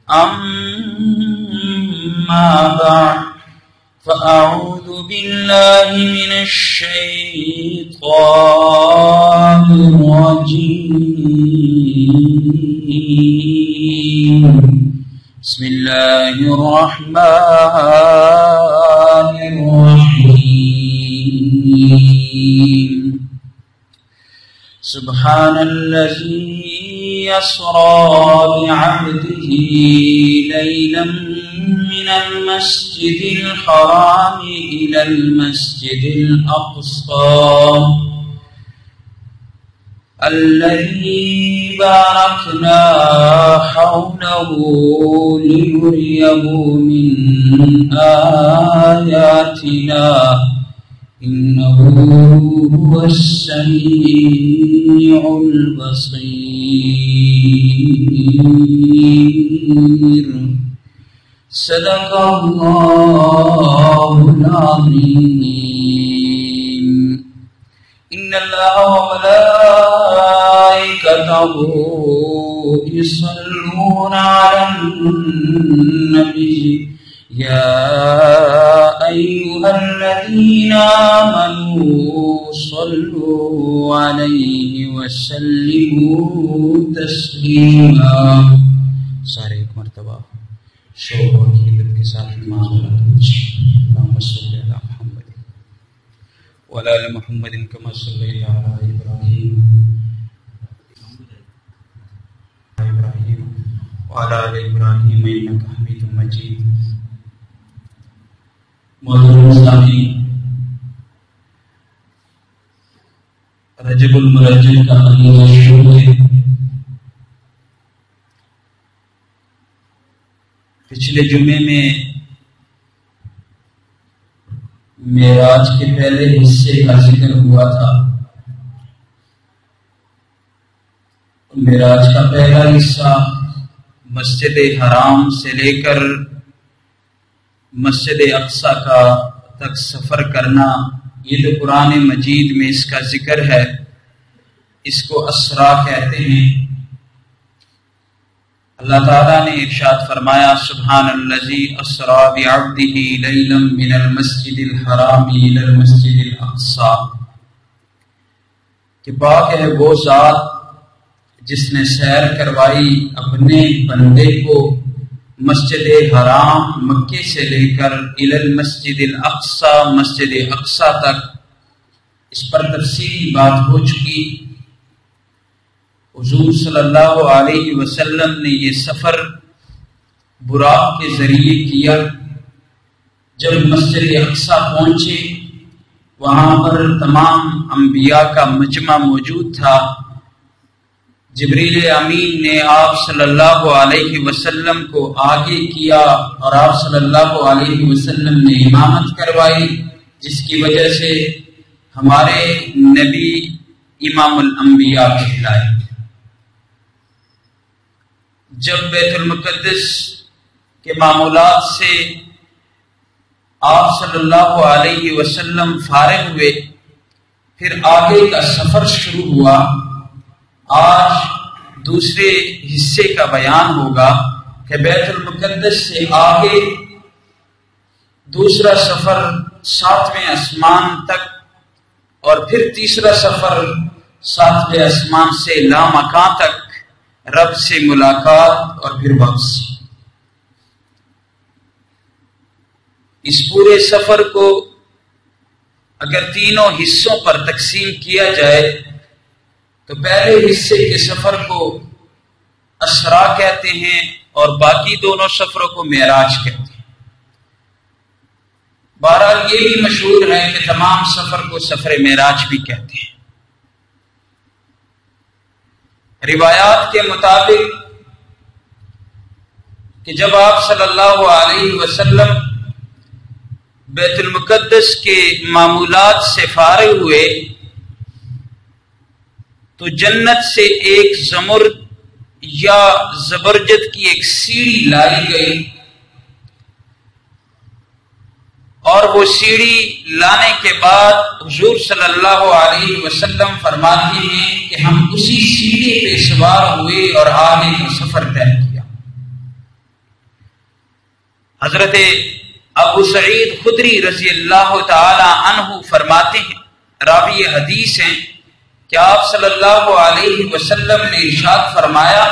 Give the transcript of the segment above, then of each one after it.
أما بعد فأعوذ بالله من الشيطان الرجيم بسم الله الرحمن الرحيم سبحان الذي يسرى بعبده ليلا من المسجد الحرام إلى المسجد الأقصى الذي باركنا حوله لنريه من آياتنا إنه هو السميع البصير صدق الله العظيم إن الله وملائكته يصلون على النبي يا أيها الذين آمنوا صلوا عليه وسلموا تسليما. سارے ایک مرتبہ شوق اور عقیدت کے ساتھ نماز پڑھا کیجیے. اللهم صل على محمد وعلى آل محمد كما صليت على إبراهيم وعلى آل إبراهيم إنك حميد مجيد. معزز سامعین، رجب المرجب کا مہینہ شروع ہے. پچھلے جمعے میں معراج کے پہلے حصے کا ذکر ہوا تھا. معراج کا پہلا حصہ مسجد حرام سے لے کر مسجد اقصی کا تک سفر کرنا، یہ تو قرآن مجید میں اس کا ذکر ہے. اس کو اسرا کہتے ہیں. اللہ تعالیٰ نے ارشاد فرمایا سبحان الذی اسرا بعبدہ لیلا من المسجد الحرام الی المسجد الاقصی، کہ پاک ہے وہ ذات جس نے سیر کروائی اپنے بندے کو مسجد حرام مکے سے لے کر الی المسجد الاقصی مسجد اقصی تک. اس پر تفصیلی بات ہو چکی. حضور صلی اللہ علیہ وسلم نے یہ سفر براق کے ذریعے کیا. جب مسجد اقصی پہنچے وہاں پر تمام انبیاء کا مجمع موجود تھا. جبریل امین نے آپ صلی اللہ علیہ وسلم کو آگے کیا اور آپ صلی اللہ علیہ وسلم نے امامت کروائی، جس کی وجہ سے ہمارے نبی امام الانبیاء کہلائے. جب بیت المقدس کے معمولات سے آپ صلی اللہ علیہ وسلم فارغ ہوئے، پھر آگے کا سفر شروع ہوا. آج دوسرے حصے کا بیان ہوگا کہ بیت المقدس سے آگے دوسرا سفر 7ویں آسمان تک، اور پھر تیسرا سفر 7ویں آسمان سے لامکان تک، رب سے ملاقات اور پھر واپسی. اس پورے سفر کو اگر تینوں حصوں پر تقسیم کیا جائے تو پہلے حصے کے سفر کو اسرا کہتے ہیں اور باقی دونوں سفروں کو معراج کہتے ہیں. بہرحال یہ بھی مشہور ہے کہ تمام سفر کو سفر معراج بھی کہتے ہیں. روایات کے مطابق کہ جب آپ صلی اللہ علیہ وسلم بیت المقدس کے معمولات سے فارغ ہوئے تو جنت سے ایک زمرد یا زبرجد کی ایک سیڑھی لائی گئی، اور وہ سیڑھی لانے کے بعد حضور صلی اللہ علیہ وسلم فرماتے ہیں کہ ہم اسی سیڑھی پہ سوار ہوئے اور آگے کا سفر طے کیا. حضرت ابو سعید خدری رضی اللہ تعالی عنہ فرماتے ہیں، راوی حدیث ہیں، کہ آپ صلی اللہ علیہ وسلم نے ارشاد فرمایا،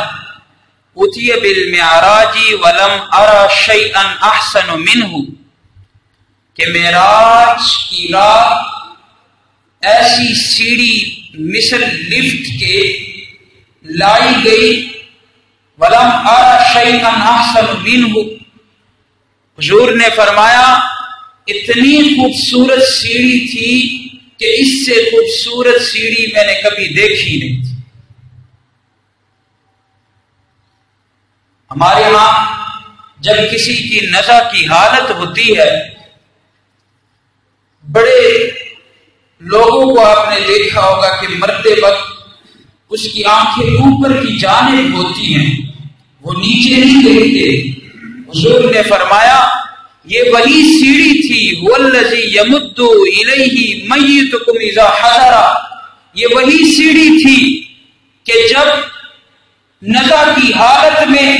اتی بالمعراج ولم ارى شيئا احسن منه، کہ معراج کی رات ایسی سیڑھی مثل لفٹ کے لائی گئی، ولم ارى شيئا احسن منه، حضور نے فرمایا اتنی خوبصورت سیڑھی تھی کہ اس سے خوبصورت سیڑھی میں نے کبھی دیکھی نہیں تھی۔ ہمارے ہاں جب کسی کی نزع کی حالت ہوتی ہے، بڑے لوگوں کو آپ نے دیکھا ہوگا کہ مرتے وقت اس کی آنکھیں اوپر کی جانب ہوتی ہیں، وہ نیچے نہیں دیکھتے۔ حضور نے فرمایا یہ وہی سیڑھی تھی، والذی یمد الیہ میتکم اذا حضر، یہ وہی سیڑھی تھی کہ جب نزع کی حالت میں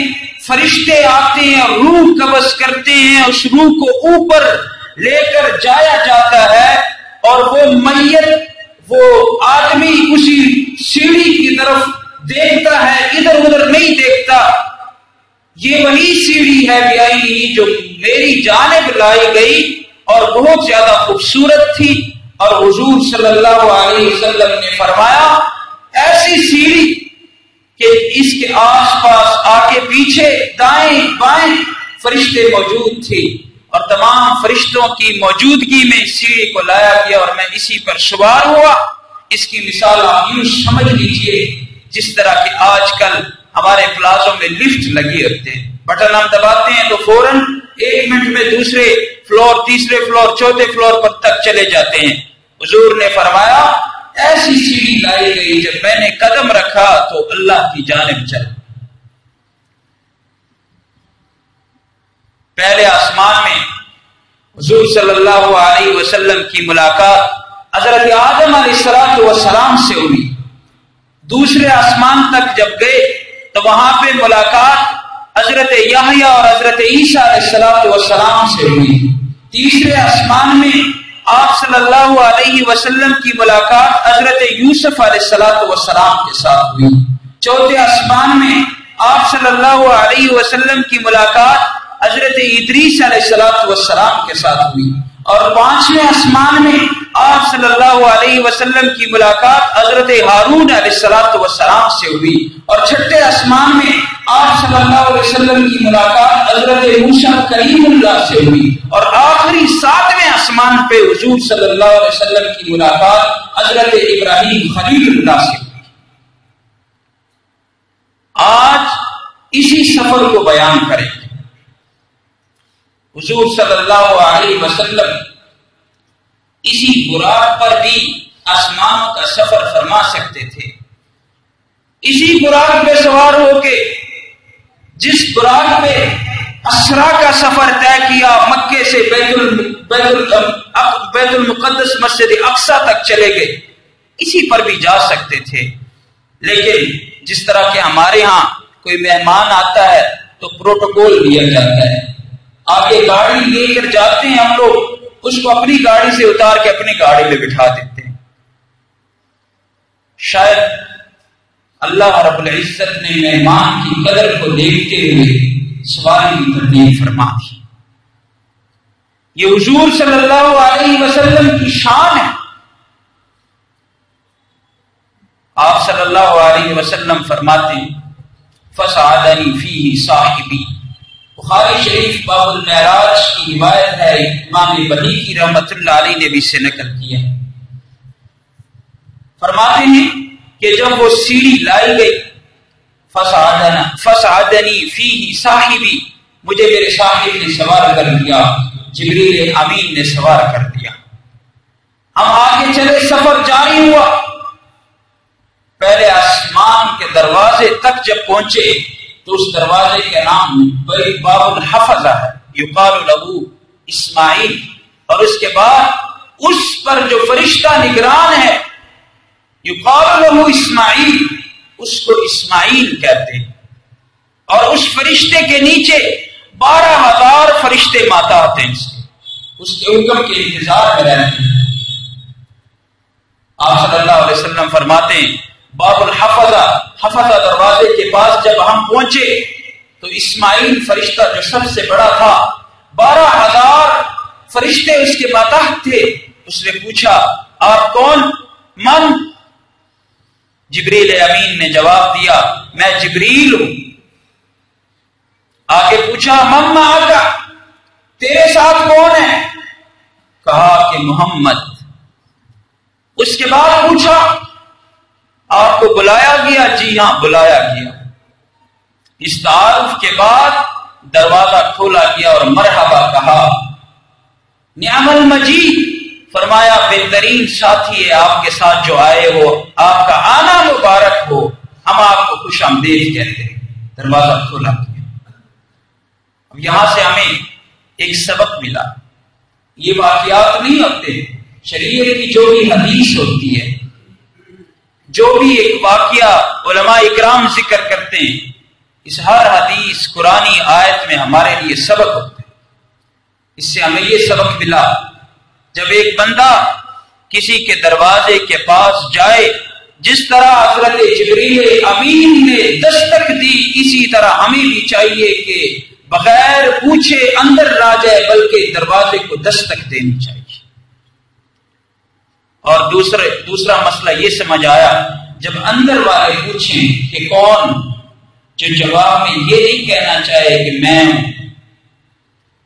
فرشتے آتے ہیں اور روح قبض کرتے ہیں، اس روح کو اوپر لے کر جایا جاتا ہے اور وہ میت، وہ آدمی اسی سیڑھی کی طرف دیکھتا ہے، ادھر ادھر نہیں دیکھتا۔ یہ وہی سیڑھی ہے بیائی جو میری جانب لائی گئی اور بہت زیادہ خوبصورت تھی، اور حضور صلی اللہ علیہ وسلم نے فرمایا ایسی سیڑھی کہ اس کے آس پاس آگے پیچھے دائیں بائیں فرشتے موجود تھے، اور تمام فرشتوں کی موجودگی میں اس سیڑھی کو لایا گیا اور میں اسی پر سوار ہوا۔ اس کی مثال آپ یوں سمجھ لیجئے جس طرح کہ آج کل ہمارے پلازوں میں لفٹ لگی ہوتے ہیں، بٹن ہم دباتے ہیں تو فوراً 1 منٹ میں دوسرے فلور، تیسرے فلور، چوتھے فلور پر تک چلے جاتے ہیں۔ حضور نے فرمایا ایسی سیڑھی لائی گئی، جب میں نے قدم رکھا تو اللہ کی جانب چلا۔ پہلے آسمان میں حضور صلی اللہ علیہ وسلم کی ملاقات حضرت آدم علیہ السلام سے ہوئی، دوسرے آسمان تک جب گئے تو وہاں پہ ملاقات حضرت یحییٰ اور حضرت عیسیٰ علیہ السلام سے ہوئی، تیسرے آسمان میں آپ صلی اللہ علیہ وسلم کی ملاقات حضرت یوسف علیہ السلام کے ساتھ ہوئی، چوتھے آسمان میں آپ صلی اللہ علیہ وسلم کی ملاقات حضرت ادریس علیہ السلام کے ساتھ ہوئی، اور پانچویں آسمان میں آپ صلی اللہ علیہ وسلم کی ملاقات حضرت ہارون علیہ السلام سے ہوئی، اور چھٹے آسمان میں آپ صلی اللہ علیہ وسلم کی ملاقات حضرت موسیٰ کلیم اللہ سے ہوئی، اور آخری 7ویں آسمان پہ حضور صلی اللہ علیہ وسلم کی ملاقات حضرت ابراہیم خلیل اللہ سے ہوئی۔ آج اسی سفر کو بیان کریں گے۔ حضور صلی اللہ علیہ وسلم اسی براق پر بھی آسمانوں کا سفر فرما سکتے تھے، اسی براق پہ سوار ہو کے جس براق پہ اسرا کا سفر طے کیا، مکے سے بیت المقدس مسجد اقصی تک چلے گئے، اسی پر بھی جا سکتے تھے۔ لیکن جس طرح کہ ہمارے ہاں کوئی مہمان آتا ہے تو پروٹوکول دیا جاتا ہے، آگے گاڑی لے کر جاتے ہیں ہم لوگ، اس کو اپنی گاڑی سے اتار کے اپنی گاڑی میں بٹھا دیتے ہیں۔ شاید اللہ رب العزت نے مہمان کی قدر کو دیکھتے ہوئے سواری کی ترتیب فرما دی۔ یہ حضور صلی اللہ علیہ وسلم کی شان ہے۔ آپ صلی اللہ علیہ وسلم فرماتے ہیں فَسَعَدَنِي فِيهِ صَاحِبِي، بخاری شریف باب المعراج کی روایت ہے، امام بہیقی رحمۃ اللہ علیہ نے بھی سے نقل کیا ہے۔ فرماتے ہیں کہ جب وہ سیڑھی لائی گئی، فَسَعَدَنِي فِيهِ صَاحِبِي، مجھے میرے صاحب نے سوار کر دیا، جبریل امین نے سوار کر دیا۔ ہم آگے چلے، سفر جاری ہوا، پہلے آسمان کے دروازے تک جب پہنچے تو اس دروازے کے نام باب الحفظہ ہے، یقال له اسماعیل، اور اس کے بعد اس پر جو فرشتہ نگران ہے یقال له اسماعیل، اس کو اسماعیل کہتے ہیں، اور اس فرشتے کے نیچے 12,000 فرشتے ماتحت ہیں اس کے حکم کے انتظار میں رہتے ہیں۔ آپ صلی اللہ علیہ وسلم فرماتے ہیں باب الحفظہ، حفظہ دروازے کے پاس جب ہم پہنچے تو اسماعیل فرشتہ جو سب سے بڑا تھا، 12,000 فرشتے اس کے ماتحت تھے۔ اس نے پوچھا آپ کون؟ من؟ جبریل امین نے جواب دیا میں جبریل ہوں۔ آگے پوچھا من معک، تیرے ساتھ کون ہے؟ کہا کہ محمد۔ اس کے بعد پوچھا آپ کو بلایا گیا؟ جی ہاں بلایا گیا۔ اس تعارف کے بعد دروازہ کھولا گیا اور مرحبا کہا۔ نعم المجید، فرمایا بہترین ساتھی ہے آپ کے ساتھ جو آئے ہو، آپ کا آنا مبارک ہو، ہم آپ کو خوش آمدید کہتے ہیں۔ دروازہ کھولا گیا۔ اب یہاں سے ہمیں ایک سبق ملا۔ یہ واقعات نہیں ہوتے، شریعت کی جو بھی حدیث ہوتی ہے، جو بھی ایک واقعہ علماء اکرام ذکر کرتے ہیں، اس ہر حدیث قرآنی آیت میں ہمارے لیے سبق ہوتا ہے۔ اس سے ہمیں یہ سبق ملا جب ایک بندہ کسی کے دروازے کے پاس جائے، جس طرح حضرت جبریل امین نے دستک دی، اسی طرح ہمیں بھی چاہیے کہ بغیر پوچھے اندر نہ جائے بلکہ دروازے کو دستک دینی چاہیے۔ اور دوسرا مسئلہ یہ سمجھ آیا جب اندر والے پوچھیں کہ کون، جو جواب میں یہ نہیں کہنا چاہے کہ میں ہوں۔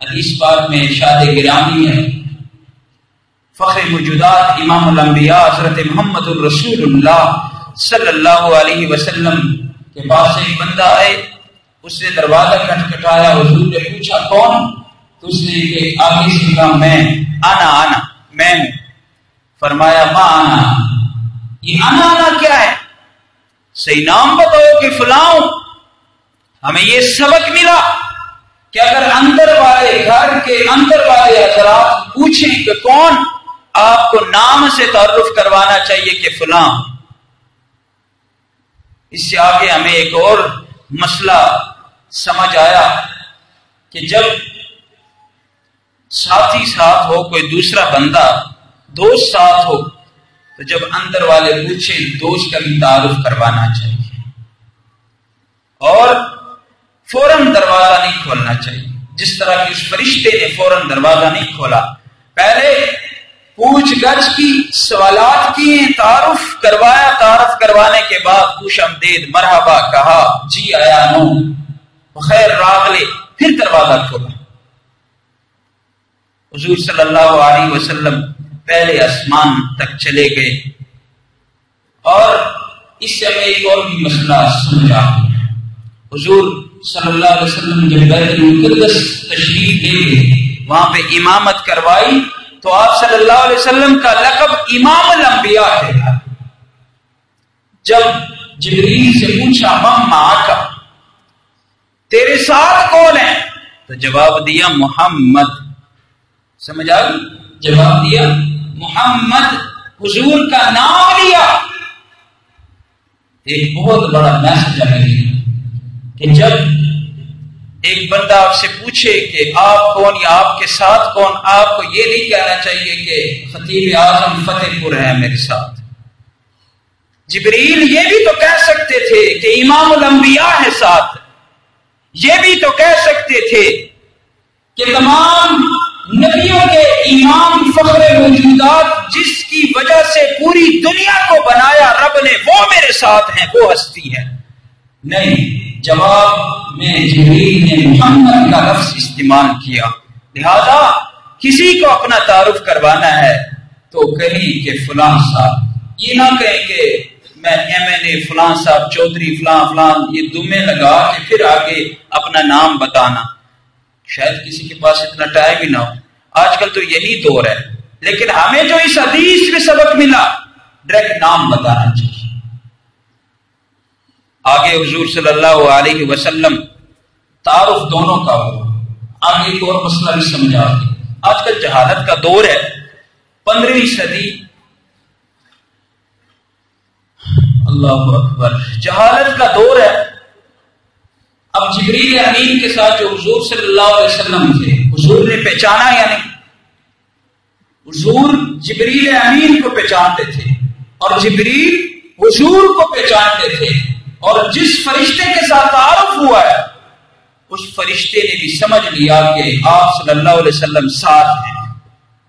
حدیث پاک میں ارشاد گرامی ہے، فخر موجودات امام الانبیاء حضرت محمد الرسول اللہ صلی اللہ علیہ وسلم کے پاس ایک بندہ آئے، اس نے دروازہ کھٹکھٹایا، حضور نے پوچھا کون؟ تو اس نے آگے سے کہا انا میں ہوں۔ فرمایا ما انا، یہ انا کیا ہے؟ صحیح نام بتاؤ کہ فلاں۔ ہمیں یہ سبق ملا کہ اگر اندر والے گھر کے اندر والے حضرات پوچھیں کہ کون، آپ کو نام سے تعارف کروانا چاہیے کہ فلاں۔ اس سے آگے ہمیں ایک اور مسئلہ سمجھ آیا کہ جب ساتھی ساتھ ہو، کوئی دوسرا بندہ دوست ساتھ ہو، تو جب اندر والے پوچھیں دوست کا بھی تعارف کروانا چاہیے اور فوراً دروازہ نہیں کھولنا چاہیے، جس طرح کہ اس فرشتے نے فوراً دروازہ نہیں کھولا، پہلے پوچھ گچھ کی، سوالات کیے، تعارف کروایا، تعارف کروانے کے بعد خوش آمدید مرحبا کہا، جی آیا نو بخیر راغلے، پھر دروازہ کھولا۔ حضور صلی اللہ علیہ وسلم پہلے آسمان تک چلے گئے اور اس سے ہمیں ایک اور بھی مسئلہ سمجھ آ گیا۔ حضور صلی اللہ علیہ وسلم جب بیت المقدس تشریف لے گئے، وہاں پہ امامت کروائی تو آپ صلی اللہ علیہ وسلم کا لقب امام الانبیاء ہے۔ جب جبریل سے پوچھا من معک، تیرے ساتھ کون ہے؟ تو جواب دیا محمد۔ سمجھ آ گئی؟ جواب دیا محمد، حضور کا نام لیا۔ ایک بہت بڑا میسج ہے کہ جب ایک بندہ آپ سے پوچھے کہ آپ کون یا آپ کے ساتھ کون، آپ کو یہ نہیں کہنا چاہیے کہ خطیب اعظم فتح پور ہے میرے ساتھ۔ جبریل یہ بھی تو کہہ سکتے تھے کہ امام الانبیاء ہے ساتھ، یہ بھی تو کہہ سکتے تھے کہ تمام نبیوں کے امام فخر موجودات جس کی وجہ سے پوری دنیا کو بنایا رب نے، وہ میرے ساتھ ہیں، وہ ہستی ہے۔ نہیں، جواب میں جبریل نے محمد کا لفظ استعمال کیا۔ لہذا کسی کو اپنا تعارف کروانا ہے تو کہیں کہ فلاں صاحب، یہ نہ کہیں کہ میں MNA فلاں صاحب چودھری فلاں، یہ دمے لگا کے پھر آگے اپنا نام بتانا۔ شاید کسی کے پاس اتنا ٹائم ہی نہ ہو، آج کل تو یہی دور ہے، لیکن ہمیں جو اس حدیث میں سبق ملا، ڈائریکٹ نام بتانا چاہیے۔ آگے حضور صلی اللہ علیہ وسلم تعارف دونوں کا ہو۔ آگے ایک اور مسئلہ بھی سمجھ آتی، آج کل جہالت کا دور ہے، 15ویں صدی، اللہ اکبر، جہالت کا دور ہے۔ اب جبریل امین کے ساتھ جو حضور صلی اللہ علیہ وسلم تھے، حضور نے پہچانا یا نہیں؟ حضور جبریل امین کو پہچانتے تھے اور جبریل حضور کو پہچانتے تھے، اور جس فرشتے کے ساتھ تعارف ہوا ہے اس فرشتے نے بھی سمجھ لیا کہ آپ صلی اللہ علیہ وسلم ساتھ ہیں۔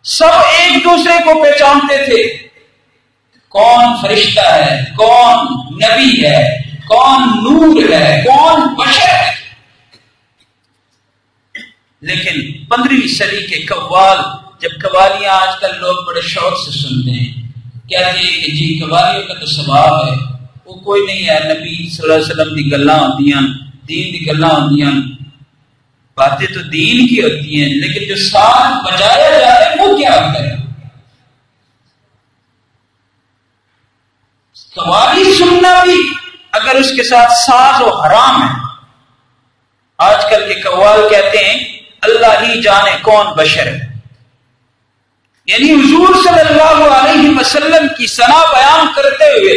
سب ایک دوسرے کو پہچانتے تھے، کون فرشتہ ہے، کون نبی ہے، کون نور ہے، کون بشر ہے۔ لیکن 15ویں صدی کے قوال، جب قوالیاں آج کل لوگ بڑے شوق سے سنتے ہیں، کہتے ہیں کہ جی قوالیوں کا تو ثواب ہے، وہ کوئی نہیں ہے، نبی صلی اللہ علیہ وسلم کی گلاں ہوندیاں، دین کی گلاں ہوندیاں، باتیں تو دین کی ہوتی ہیں، لیکن جو ساز بجایا جا رہا ہے وہ کیا ہوتا ہے؟ قوالی سننا بھی اگر اس کے ساتھ ساز و حرام ہے۔ آج کل کے قوال کہتے ہیں اللہ ہی جانے کون بشر ہے، یعنی حضور صلی اللہ علیہ وسلم کی ثنا بیان کرتے ہوئے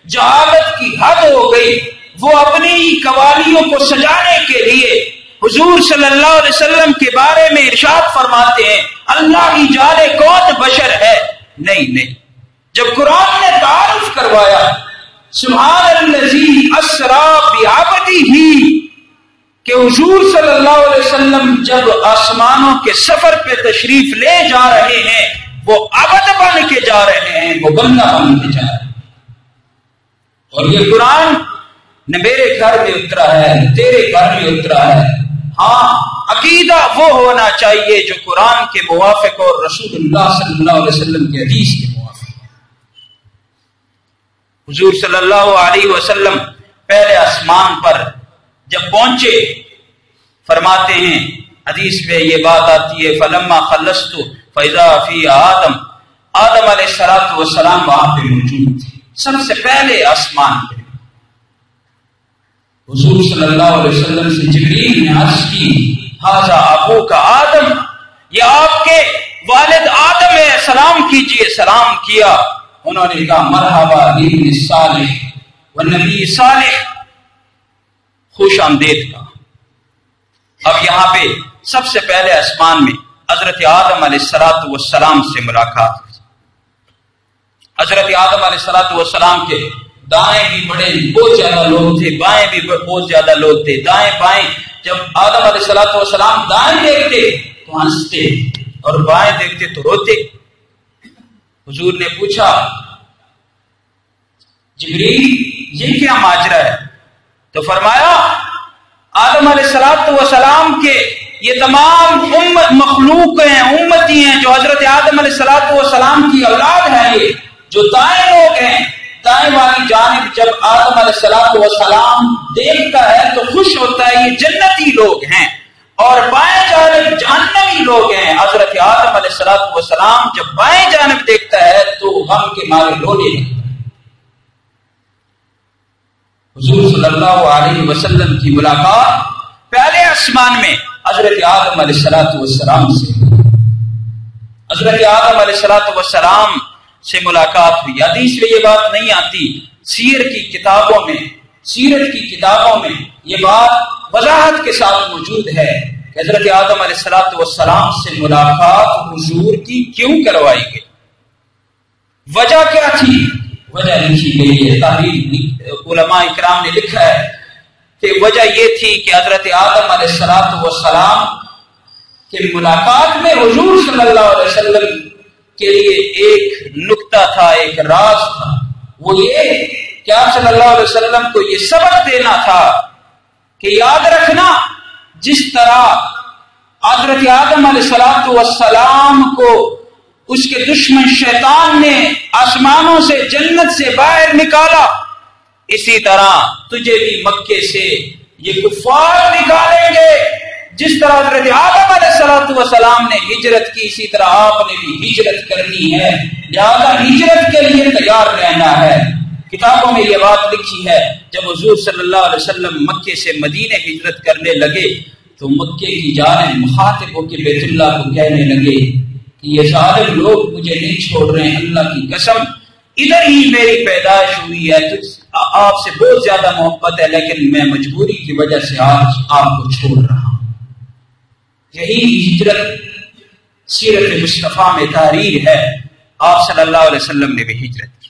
جہالت کی حد ہو گئی، وہ اپنی ہی قوالیوں کو سجانے کے لیے حضور صلی اللہ علیہ وسلم کے بارے میں ارشاد فرماتے ہیں اللہ ہی جانے کون بشر ہے۔ نہیں، جب قرآن نے تعارف کروایا سبحان الذی اسری بعبدہ کہ حضور صلی اللہ علیہ وسلم جب آسمانوں کے سفر پہ تشریف لے جا رہے ہیں، وہ عبد بن کے جا رہے ہیں، وہ بندہ بن کے جا رہے ہیں، اور یہ قرآن نہ میرے گھر میں اترا ہے نہ تیرے گھر میں اترا ہے۔ ہاں، عقیدہ وہ ہونا چاہیے جو قرآن کے موافق اور رسول اللہ صلی اللہ علیہ وسلم کے حدیث کے موافق۔ حضور صلی اللہ علیہ وسلم پہلے آسمان پر جب پہنچے، فرماتے ہیں حدیث میں یہ بات آتی ہے فلما خلصت فاذا فی آدم علیہ السلام وہاں پہ موجود تھے، سب سے پہلے آسمان پہ۔ حضور صلی اللہ علیہ وسلم سے جبریل نے عرض کی ھذا ابوک آدم، یہ آپ کے والد آدم ہے، سلام کیجئے۔ سلام کیا، انہوں نے کہا مرحبا بابن صالح والنبی صالح، خوش آمدید کا۔ اب یہاں پہ سب سے پہلے آسمان میں حضرت آدم علیہ السلام سے ملاقات ہوئی۔ حضرت آدم علیہ السلام کے دائیں بھی بڑے بہت زیادہ لوگ تھے، بائیں بھی بہت زیادہ لوگ تھے، دائیں بائیں۔ جب آدم علیہ السلام دائیں دیکھتے تو ہنستے اور بائیں دیکھتے تو روتے۔ حضور نے پوچھا جبریل یہ کیا ماجرا ہے؟ تو فرمایا آدم علیہ السلام کے یہ تمام مخلوق ہیں، امتی ہیں جو حضرت آدم علیہ السلام کی اولاد ہے، یہ جو دائیں لوگ ہیں، دائیں والی جانب جب آدم علیہ السلام دیکھتا ہے تو خوش ہوتا ہے، یہ جنتی لوگ ہیں، اور بائیں جانب جہنمی لوگ ہیں۔ حضرت آدم علیہ السلام جب بائیں جانب دیکھتا ہے تو غم کے مارے رونے لگتا ہے۔ حضور صلی اللہ علیہ وسلم کی ملاقات پہلے آسمان میں حضرت آدم علیہ السلام سے، حضرت آدم علیہ السلام سے ملاقات ہوئی۔ حدیث میں یہ بات نہیں آتی، سیرت کی کتابوں میں یہ بات وضاحت کے ساتھ موجود ہے کہ حضرت آدم علیہ السلام سے ملاقات حضور کی کیوں کروائی گئی، وجہ کیا تھی؟ وجہ لکھی گئی ہے، تاریخ علماء اکرام نے لکھا ہے کہ وجہ یہ تھی کہ حضرت آدم علیہ السلام کے ملاقات میں حضور صلی اللہ علیہ وسلم کے لیے ایک نکتہ تھا، ایک راز تھا، وہ یہ کہ آپ صلی اللہ علیہ وسلم کو یہ سبق دینا تھا کہ یاد رکھنا جس طرح حضرت آدم علیہ السلام کو اس کے دشمن شیطان نے آسمانوں سے جنت سے باہر نکالا، اسی طرح تجھے بھی مکے سے یہ کفار نکالیں گے۔ جس طرح حضرت آدم علیہ السلام نے ہجرت کی، اسی طرح آپ نے بھی ہجرت کرنی ہے، لہذا ہجرت کے لیے تیار رہنا ہے۔ کتابوں میں یہ بات لکھی ہے جب حضور صلی اللہ علیہ وسلم مکے سے مدینے ہجرت کرنے لگے تو مکے کی جانب مخاطب ہو کے بیت اللہ کو کہنے لگے کہ یہ ظالم لوگ مجھے نہیں چھوڑ رہے ہیں، اللہ کی قسم ادھر ہی میری پیدائش ہوئی ہے، تو آپ سے بہت زیادہ محبت ہے، لیکن میں مجبوری کی وجہ سے آج آپ کو چھوڑ رہا ہوں۔ یہی ہجرت سیرت مصطفیٰ میں تحریر ہے۔ آپ صلی اللہ علیہ وسلم نے بھی ہجرت کی۔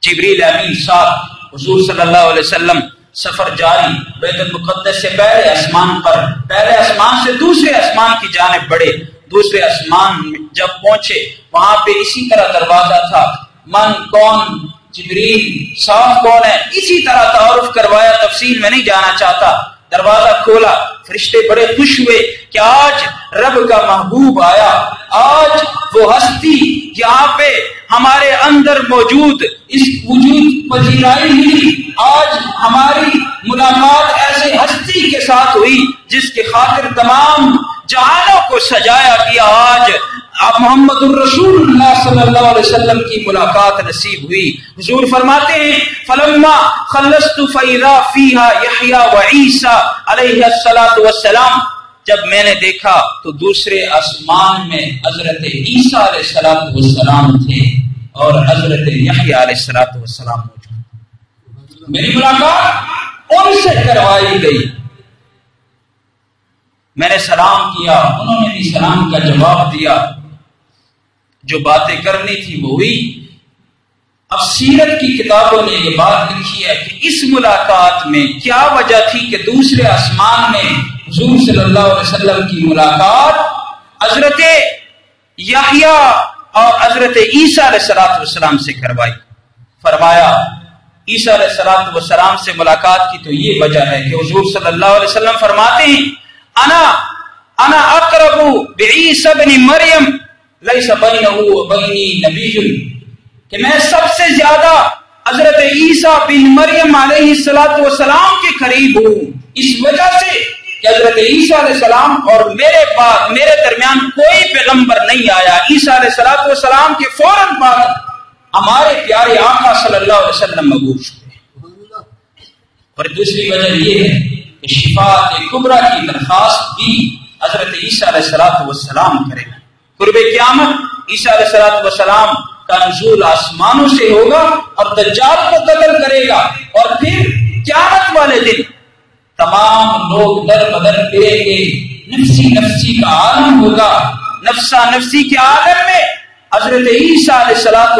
جبریل امین صاحب حضور صلی اللہ علیہ وسلم سفر جاری، بیت المقدس سے پہلے آسمان پر، پہلے آسمان سے دوسرے آسمان کی جانب بڑھے۔ دوسرے آسمان جب پہنچے وہاں پہ اسی طرح دروازہ تھا، من کون، جبریل صاحب کون ہے، اسی طرح تعارف کروایا، تفصیل میں نہیں جانا چاہتا۔ دروازہ کھولا، فرشتے بڑے خوش ہوئے کہ آج رب کا محبوب آیا، آج وہ ہستی یہاں پہ ہمارے اندر موجود، اس وجود پذیرائی ملی، آج ہماری ملاقات ایسے ہستی کے ساتھ ہوئی جس کے خاطر تمام جہانوں کو سجایا گیا۔ آج اب محمد الرسول اللہ صلی اللہ علیہ وسلم کی ملاقات نصیب ہوئی۔ حضور فرماتے ہیں فلما خلصت فاذا فیہا یحییٰ وعیسیٰ علیہ السلام، جب میں نے دیکھا تو دوسرے آسمان میں حضرت عیسیٰ علیہ السلام تھے اور حضرت یحییٰ علیہ السلام موجود۔ میری ملاقات ان سے کروائی گئی، میں نے سلام کیا، انہوں نے بھی سلام کا جواب دیا، جو باتیں کرنی تھی وہ ہوئی۔ اب سیرت کی کتابوں نے یہ بات لکھی ہے کہ اس ملاقات میں کیا وجہ تھی کہ دوسرے آسمان میں حضور صلی اللہ علیہ وسلم کی ملاقات حضرت یحییٰ اور حضرت عیسیٰ علیہ السلام سے کروائی۔ فرمایا عیسیٰ علیہ السلام سے ملاقات کی تو یہ وجہ ہے کہ حضور صلی اللہ علیہ وسلم فرماتے ہیں انا اقرب بعیسیٰ ابن مریم لیس بینہ وبینی نبی، کہ میں سب سے زیادہ حضرت عیسیٰ بن مریم علیہ السلام کے قریب ہوں، اس وجہ سے کہ حضرت عیسیٰ علیہ السلام اور میرے درمیان کوئی پیغمبر نہیں آیا۔ عیسیٰ علیہ السلام کے فوراً بعد ہمارے پیارے آقا صلی اللہ علیہ وسلم مبعوث ہوئے۔ اور دوسری وجہ یہ ہے کہ شفاعت کبریٰ کی درخواست بھی حضرت عیسیٰ علیہ السلام کرے گا۔ قرب قیامت عیسیٰ علیہ السلام کا نزول آسمانوں سے ہوگا اور دجال کو قتل کرے گا، اور پھر قیامت والے دن تمام لوگ در بدر پھریں گے، نفسی نفسی کا عالم ہوگا۔ نفسا نفسی کے عالم میں حضرت عیسیٰ علیہ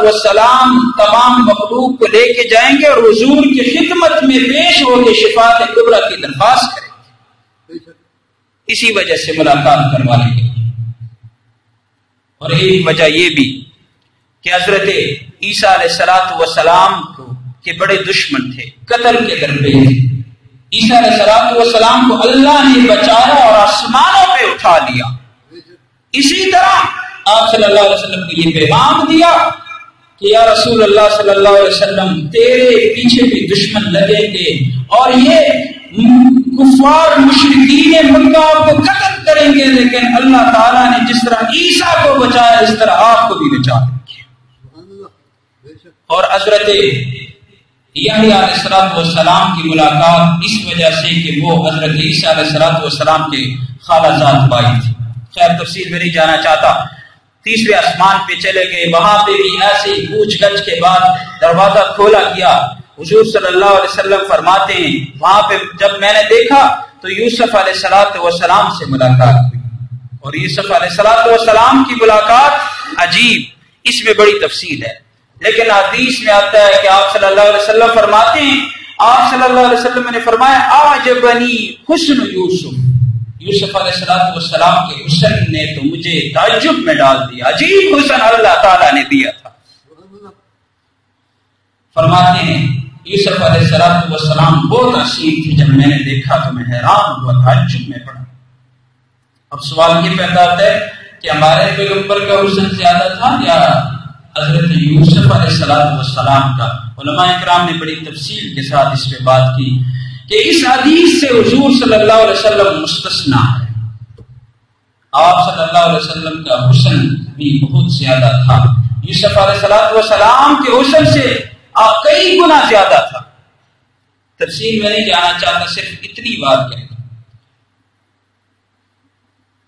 السلام تمام مخلوق کو لے کے جائیں گے اور حضور کی خدمت میں پیش ہو کے شفاعت کبریٰ کی درخواست کریں گے۔ اسی وجہ سے ملاقات کروانے کے، اور ایک وجہ یہ بھی کہ حضرت عیسیٰ علیہ السلام کے بڑے دشمن تھے، قتل کے درپے تھے۔ عیسیٰ علیہ السلام کو اللہ نے بچایا اور آسمانوں پہ اٹھا لیا۔ اسی طرح آپ صلی اللہ علیہ وسلم کو یہ پیغام دیا کہ یا رسول اللہ صلی اللہ علیہ وسلم، تیرے پیچھے بھی دشمن لگیں گے اور یہ کفار مشرکین مکہ آپ کو قتل کریں گے، لیکن اللہ تعالیٰ نے جس طرح عیسیٰ کو بچایا اس طرح آپ کو بھی بچا دیں گے۔ اور حضرت یحییٰ علیہ السلام کی ملاقات اس وجہ سے کہ وہ حضرت عیسیٰ علیہ السلام کے خالہ زاد بھائی تھے۔ خیر تفصیل میں نہیں جانا چاہتا۔ تیسرے آسمان پہ چلے گئے، وہاں پہ بھی ایسے ہی پوچھ گچھ کے بعد دروازہ کھولا گیا۔ حضور صلی اللہ علیہ وسلم فرماتے ہیں وہاں پہ جب میں نے دیکھا تو یوسف علیہ السلام سے ملاقات ہوئی، اور یوسف علیہ السلام کی ملاقات عجیب، اس میں بڑی تفصیل ہے، لیکن حدیث میں آتا ہے کہ آپ صلی اللہ علیہ وسلم فرماتے ہیں، آپ صلی اللہ علیہ وسلم نے فرمایا اعجبنی حسن یوسف علیہ السلام کے حسن نے تو مجھے تعجب میں ڈال دیا، عجیب حسن اللہ تعالیٰ نے دیا تھا۔ فرماتے ہیں یوسف علیہ السلام بہت حسین تھی، جب میں نے دیکھا تو میں حیران ہوا، تعجب میں پڑا۔ اب سوال یہ پیدا ہوتا ہے کہ ہمارے پیغمبر کا حسن زیادہ تھا یا حضرت یوسف علیہ السلام کا؟ علماء اکرام نے بڑی تفصیل کے ساتھ اس پہ بات کی کہ اس حدیث سے حضور صلی اللہ علیہ وسلم مستثنا ہے۔ آپ صلی اللہ علیہ وسلم کا حسن بھی بہت زیادہ تھا، یوسف علیہ السلام کے حسن سے کئی گنا زیادہ تھا۔ تفصیل میں نہیں جانا چاہتا، صرف اتنی بات کریں،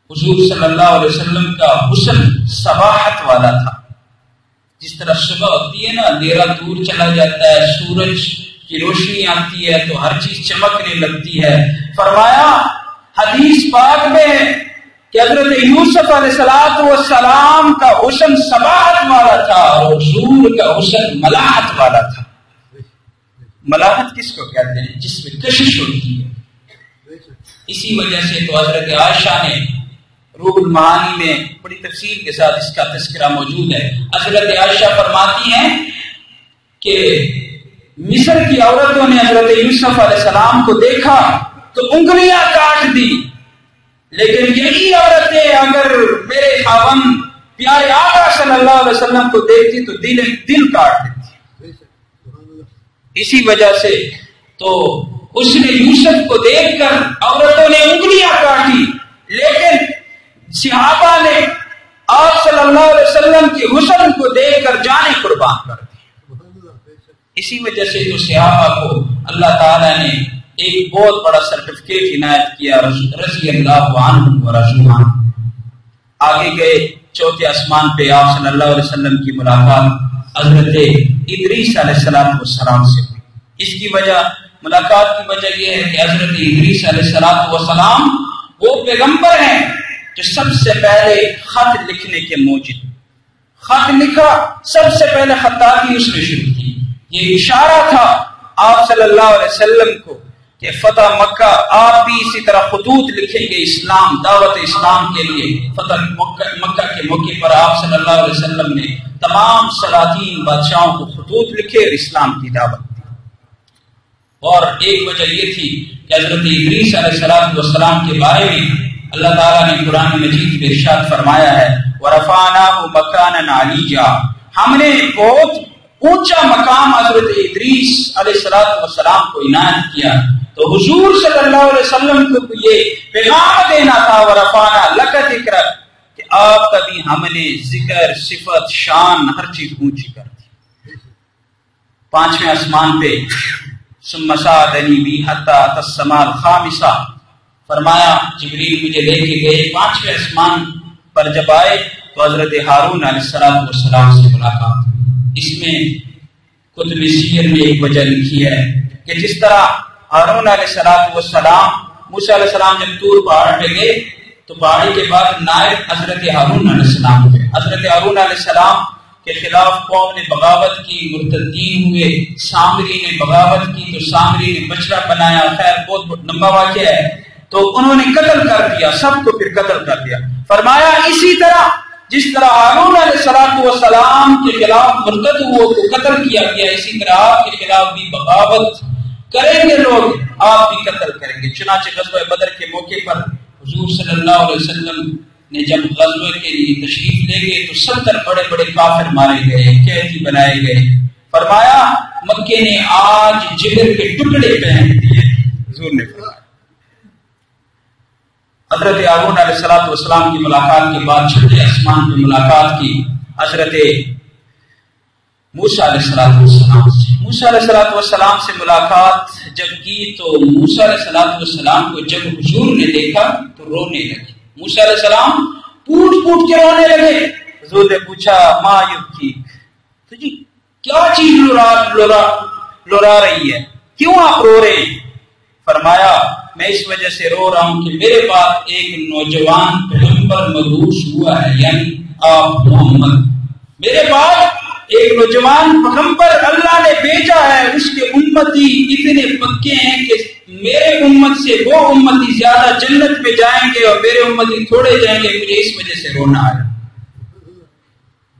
حضور صلی اللہ علیہ وسلم کا حسن صباحت والا تھا۔ جس طرح صبح ہوتی ہے نا، اندھیرا دور چلا جاتا ہے، سورج کی روشنی آتی ہے تو ہر چیز چمکنے لگتی ہے. فرمایا حدیث پاک میں کہ حضرت یوسف علیہ السلام کا حسن صباحت والا تھا اور حضور کا حسن ملاحت والا تھا. ملاحت کس کو کہتے ہیں؟ جس میں کشش ہوتی ہے. اسی وجہ سے تو حضرت عائشہ نے روح المعانی میں بڑی تفصیل کے ساتھ اس کا تذکرہ موجود ہے. حضرت عائشہ فرماتی ہیں کہ مصر کی عورتوں نے حضرت یوسف علیہ السلام کو دیکھا تو انگلیاں کاٹ دی، لیکن یہی عورتیں اگر میرے خاوند پیارے آقا صلی اللہ علیہ وسلم کو دیکھتی تو دل کاٹ دیتی. اسی وجہ سے تو اس نے یوسف کو دیکھ کر عورتوں نے انگلیاں کاٹی، لیکن صحابہ نے آپ صلی اللہ علیہ وسلم کے حسن کو دیکھ کر جانیں قربان کر دی. اسی وجہ سے تو صحابہ کو اللہ تعالیٰ نے ایک بہت بڑا سرٹیفکیٹ عنایت کیا، رضی اللہ عنہ ورضوا عنہ. آگے گئے چوتھے آسمان پہ آپ صلی اللہ علیہ وسلم کی ملاقات حضرت ادریس علیہ السلام سے ہوئی. اس کی وجہ ملاقات کی وجہ یہ ہے کہ حضرت ادریس علیہ السلام وہ پیغمبر ہیں جو سب سے پہلے خط لکھنے کے موجد. خط لکھا، سب سے پہلے خطاطی اس نے شروع کی. یہ اشارہ تھا آپ صلی اللہ علیہ وسلم کو کہ فتح مکہ آپ بھی اسی طرح خطوط لکھیں گے اسلام، دعوت اسلام کے لیے. فتح مکہ کے موقع پر آپ صلی اللہ علیہ وسلم نے تمام سلاطین بادشاہوں کو خطوط لکھے اور اسلام کی دعوت دی. اور ایک وجہ یہ تھی کہ حضرت ادریس علیہ السلام کے بارے میں اللہ تعالیٰ نے قرآن مجید میں ارشاد فرمایا ہے وَرَفَعْنَاهُ مَكَانًا عَلِيًّا. ہم نے بہت اونچا مقام حضرت ادریس علیہ السلام کو عنایت کیا. تو حضور صلی اللہ علیہ وسلم کو یہ پیغام دینا تھا وَرَفَعْنَا لَكَ ذِكْرَكَ کہ آپ کا بھی ہم نے ذکر، صفت، شان ہر چیز اونچی کر دی. پانچویں آسمان پہ ثم صعدني بي حتى أتى السماء الخامسة. فرمایا جبریل مجھے لے کے گئے پانچویں آسمان پر. جب آئے تو حضرت ہارون علیہ السلام سے ملاقات. اس میں کتب سیر میں ایک وجہ لکھی ہے کہ جس طرح ہارون علیہ السلام موسیٰ علیہ السلام جب طور پہاڑ پہ گئے تو پہاڑی کے بعد نائب حضرت ہارون علیہ السلام ہوئے. حضرت ہارون علیہ السلام کے خلاف قوم نے بغاوت کی، مرتدین ہوئے. سامری نے بغاوت کی تو سامری نے بچڑا بنایا. خیر بہت لمبا واقعہ ہے. تو انہوں نے قتل کر دیا، سب کو پھر قتل کر دیا. فرمایا اسی طرح جس طرح ہارون علیہ السلام کے خلاف مرتد ہوئے کو قتل کیا گیا، اسی طرح آپ کے خلاف بھی بغاوت کریں گے لوگ، آپ بھی قتل کریں گے. چنانچہ غزوہ بدر کے موقع پر حضور صلی اللہ علیہ وسلم نے جب غزوے کے لیے تشریف لے گئے تو 70 بڑے بڑے کافر مارے گئے، قیدی بنائے گئے. فرمایا مکے نے آج جگر کے ٹکڑے پہن دیے. حضور نے فرمایا حضرت ہارون علیہ السلام کی ملاقات کے بعد چھٹے آسمان پہ ملاقات کی حضرت موسیٰ علیہ السلام سے. موسیٰ علیہ السلام سے ملاقات جب کی تو موسیٰ علیہ السلام کو جب حضور نے دیکھا تو رونے لگے. موسیٰ علیہ السلام پوٹ پوٹ کے رونے لگے. حضور نے پوچھا ما یبکیک، تو جی کیا چیز لورا رہی ہے، کیوں آپ رو رہے ہیں؟ فرمایا میں اس وجہ سے رو رہا ہوں کہ میرے پاس ایک نوجوان پیغمبر مبعوث ہوا ہے، یعنی آپ محمد. میرے پاس ایک نوجوان پیغمبر اللہ نے بھیجا ہے، اس کے امتی اتنے پکے ہیں کہ میرے امت سے وہ امتی زیادہ جنت میں جائیں گے اور میرے امتی تھوڑے جائیں گے. مجھے اس وجہ سے رونا آیا.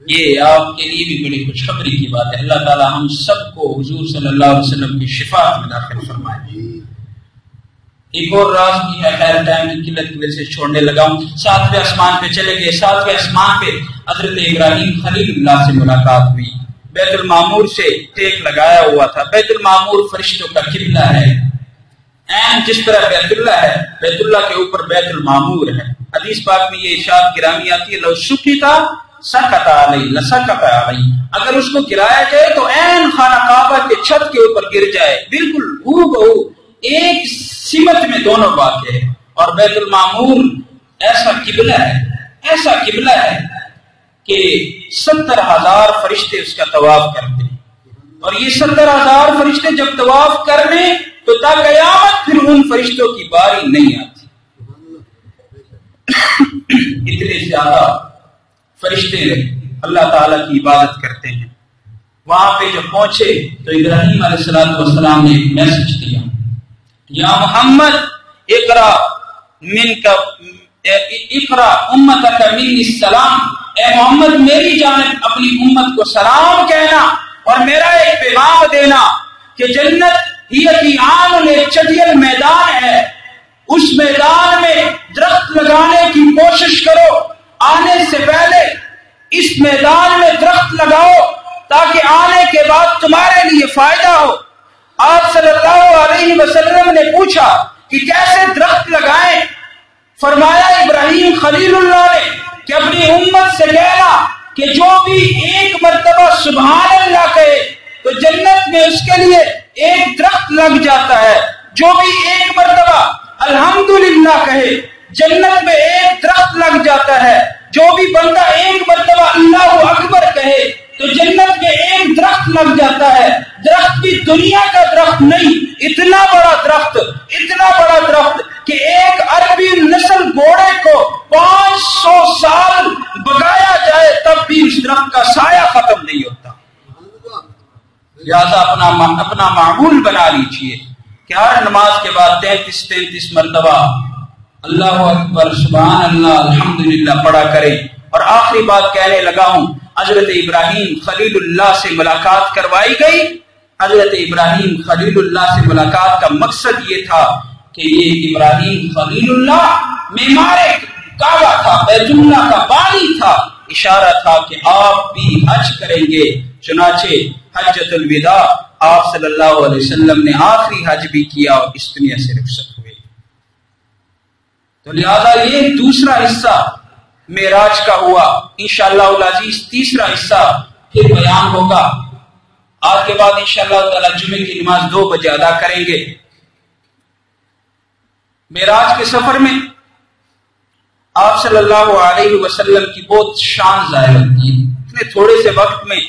یہ آپ کے لیے بھی بڑی خوشخبری کی بات ہے. اللہ تعالی ہم سب کو حضور صلی اللہ علیہ وسلم کی شفاعت میں داخل فرمائے. ایک اور راز بھی ہے، خیر ٹائم کی قلت کی وجہ سے چھوڑنے لگا ہوں. 7ویں آسمان پہ چلے گئے. 7ویں آسمان پہ حضرت ابراہیم خلیل اللہ سے ملاقات ہوئی. بیت المعمور سے ٹیک لگایا ہوا تھا. بیت المعمور فرشتوں کا قبلہ ہے، جس طرح بیت اللہ ہے، بیت اللہ کے اوپر بیت المعمور ہے. حدیث پاک میں یہ ارشاد گرامی آتی ہے لو سکتا سکت علی لسکت علی، اگر اس کو گرایا جائے تو عین خانہ کعبہ کے چھت کے اوپر گر جائے. بالکل ہو بہو ایک سمت میں دونوں واقع ہے. اور بیت المعمور ایسا قبلہ ہے کہ 70,000 فرشتے اس کا طواف کرتے ہیں. اور یہ 70,000 فرشتے جب طواف کرنے تو تا قیامت پھر ان فرشتوں کی باری نہیں آتی. اتنے زیادہ فرشتے اللہ تعالیٰ کی عبادت کرتے ہیں. وہاں پہ جب پہنچے تو ابراہیم علیہ السلام نے ایک میسج دیا, یا محمد اقرا امتک منی السلام, اے محمد میری جانب اپنی امت کو سلام کہنا اور میرا ایک پیغام دینا کہ جنت ہی کی عام ایک چٹیل میدان ہے, اس میدان میں درخت لگانے کی کوشش کرو, آنے سے پہلے اس میدان میں درخت لگاؤ تاکہ آنے کے بعد تمہارے لیے فائدہ ہو. آپ صلی اللہ علیہ وسلم نے پوچھا کہ کیسے درخت لگائیں؟ فرمایا ابراہیم خلیل اللہ نے کہ اپنی امت سے کہنا کہ جو بھی ایک مرتبہ سبحان اللہ کہے تو جنت میں اس کے لیے ایک درخت لگ جاتا ہے, جو بھی ایک مرتبہ الحمدللہ کہے جنت میں ایک درخت لگ جاتا ہے, جو بھی بندہ ایک مرتبہ اللہ اکبر کہے تو جنت میں ایک درخت لگ جاتا ہے. درخت بھی دنیا کا درخت نہیں, اتنا بڑا درخت کہ ایک عربی نسل گھوڑے کو 500 سال بگایا جائے تب بھی اس درخت کا سایہ ختم نہیں ہوتا. لہذا اپنا معمول بنا لیجیے کہ ہر نماز کے بعد 33 مرتبہ اللہ اکبر سبحان اللہ الحمدللہ پڑھا کریں. اور آخری بات کہنے لگا ہوں, حضرت ابراہیم خلیل اللہ سے ملاقات کروائی گئی. حضرت ابراہیم خلیل اللہ سے ملاقات کا مقصد یہ تھا کہ یہ ابراہیم خلیل اللہ معمار کعبہ تھا, بیت اللہ کا بانی تھا, اشارہ تھا کہ آپ بھی حج کریں گے. چنانچہ حجۃ الوداع آپ صلی اللہ علیہ وسلم نے آخری حج بھی کیا اور اس دنیا سے رخصت ہوئے. تو لہذا یہ دوسرا حصہ معراج کا ہوا. انشاءاللہ العزیز تیسرا حصہ پھر بیان ہوگا. آج کے بعد انشاءاللہ تعالی جمعے کی نماز 2 بجے ادا کریں گے. معراج کے سفر میں آپ صلی اللہ علیہ وسلم کی بہت شان ظاہر ہوتی ہے. اتنے تھوڑے سے وقت میں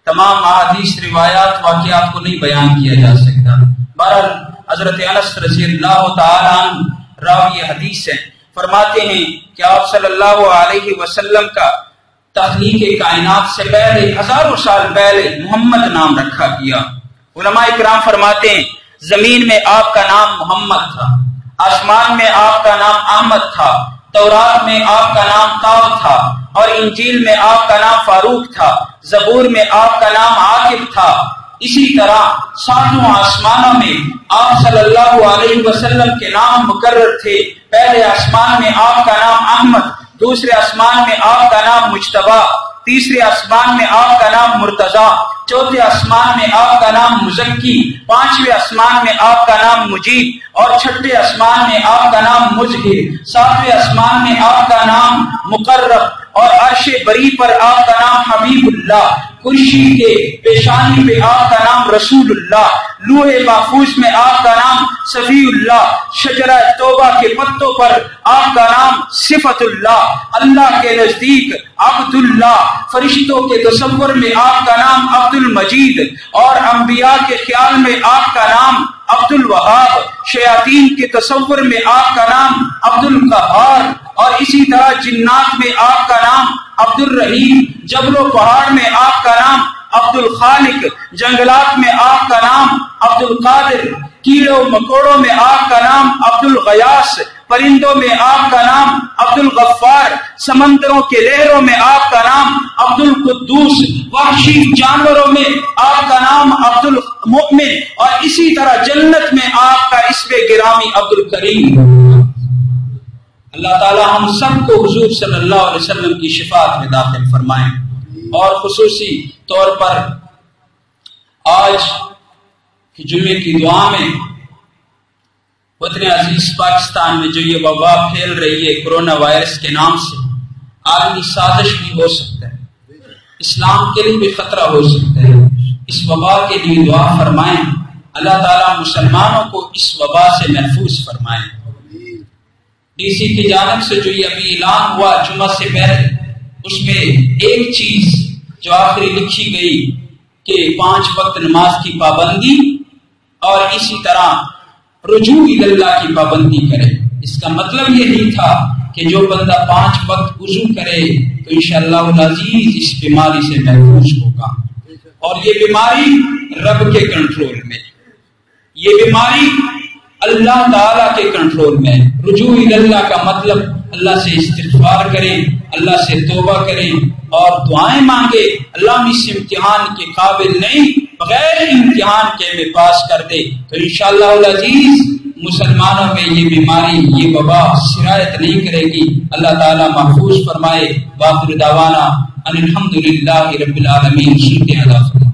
تمام احادیث روایات واقعات کو نہیں بیان کیا جا سکتا. بہرحال حضرت انس رضی اللہ تعالیٰ عنہ راوی حدیث ہیں, فرماتے ہیں کہ آپ صلی اللہ علیہ وسلم کا تخلیق کائنات سے پہلے ہزاروں سال پہلے محمد نام رکھا گیا. علماء کرام فرماتے ہیں زمین میں آپ کا نام محمد تھا, آسمان میں آپ کا نام احمد تھا, تورات میں آپ کا نام تاؤ تھا, اور انجیل میں آپ کا نام فاروق تھا, زبور میں آپ کا نام عاقب تھا. اسی طرح ساتوں آسمانوں میں آپ صلی اللہ علیہ وسلم کے نام مقرر تھے. پہلے آسمان میں آپ کا نام احمد, دوسرے آسمان میں آپ کا نام مجتبی, تیسرے آسمان میں آپ کا نام مرتضی, چوتھے آسمان میں آپ کا نام مزکی, پانچویں آسمان میں آپ کا نام مجید, اور چھٹے آسمان میں آپ کا نام مظہر, ساتویں آسمان میں آپ کا نام مقرب, اور عرش بری پر آپ کا نام حبیب اللہ, کرسی کے پیشانی پہ آپ کا نام رسول اللہ, لوح محفوظ میں آپ کا نام صفی اللہ, شجرہ توبہ کے پتوں پر آپ کا نام صفت اللہ, اللہ کے نزدیک عبد اللہ, فرشتوں کے تصور میں آپ کا نام عبد المجید, اور انبیاء کے خیال میں آپ کا نام عبد الوہاب, شیاطین کے تصور میں آپ کا نام عبد القہار, اور اسی طرح جنات میں آپ کا نام عبد الرحیم, جبل و پہاڑ میں آپ کا نام عبد الخالق, جنگلات میں آپ کا نام عبد القادر, کیڑوں مکوڑوں میں آپ کا نام عبد الغیاث, پرندوں میں آپ کا نام عبد الغفار, سمندروں کے لہروں میں آپ کا نام عبد القدوس, وحشی جانوروں میں آپ کا نام عبد المؤمن, اور اسی طرح جنت میں آپ کا اسم گرامی عبد الکریم. اللہ تعالی ہم سب کو حضور صلی اللہ علیہ وسلم کی شفاعت میں داخل فرمائیں. اور خصوصی طور پر آج کی جمعے کی دعا میں وطن عزیز پاکستان میں جو یہ وبا پھیل رہی ہے کرونا وائرس کے نام سے, عالمی سازش بھی ہو سکتا ہے, اسلام کے لیے بھی خطرہ ہو سکتا ہے. اس وبا کے لیے دعا فرمائیں, اللہ تعالیٰ مسلمانوں کو اس وبا سے محفوظ فرمائیں. ڈی سی کی جانب سے جو یہ ابھی اعلان ہوا جمعہ سے پہلے, اس میں ایک چیز جو آخری لکھی گئی کہ 5 وقت نماز کی پابندی اور اسی طرح رجوع اللہ کی پابندی کرے۔ اس کا مطلب یہ نہیں تھا کہ جو بندہ 5 وقت وضو کرے تو انشاءاللہ العزیز اس بیماری سے محفوظ ہوگا، اور یہ بیماری رب کے کنٹرول میں، یہ بیماری اللہ تعالیٰ کے کنٹرول میں۔ رجوع اللہ کا مطلب اللہ سے استغفار کریں، اللہ سے توبہ کریں اور دعائیں مانگے، اللہ ہم اس امتحان کے قابل نہیں، بغیر امتحان کے ہمیں پاس کر دے، تو انشاءاللہ العزیز مسلمانوں میں یہ بیماری، یہ وبا سرایت نہیں کرے گی۔ اللہ تعالیٰ محفوظ فرمائے۔ وآخر دعوانا ان الحمدللہ رب العالمین۔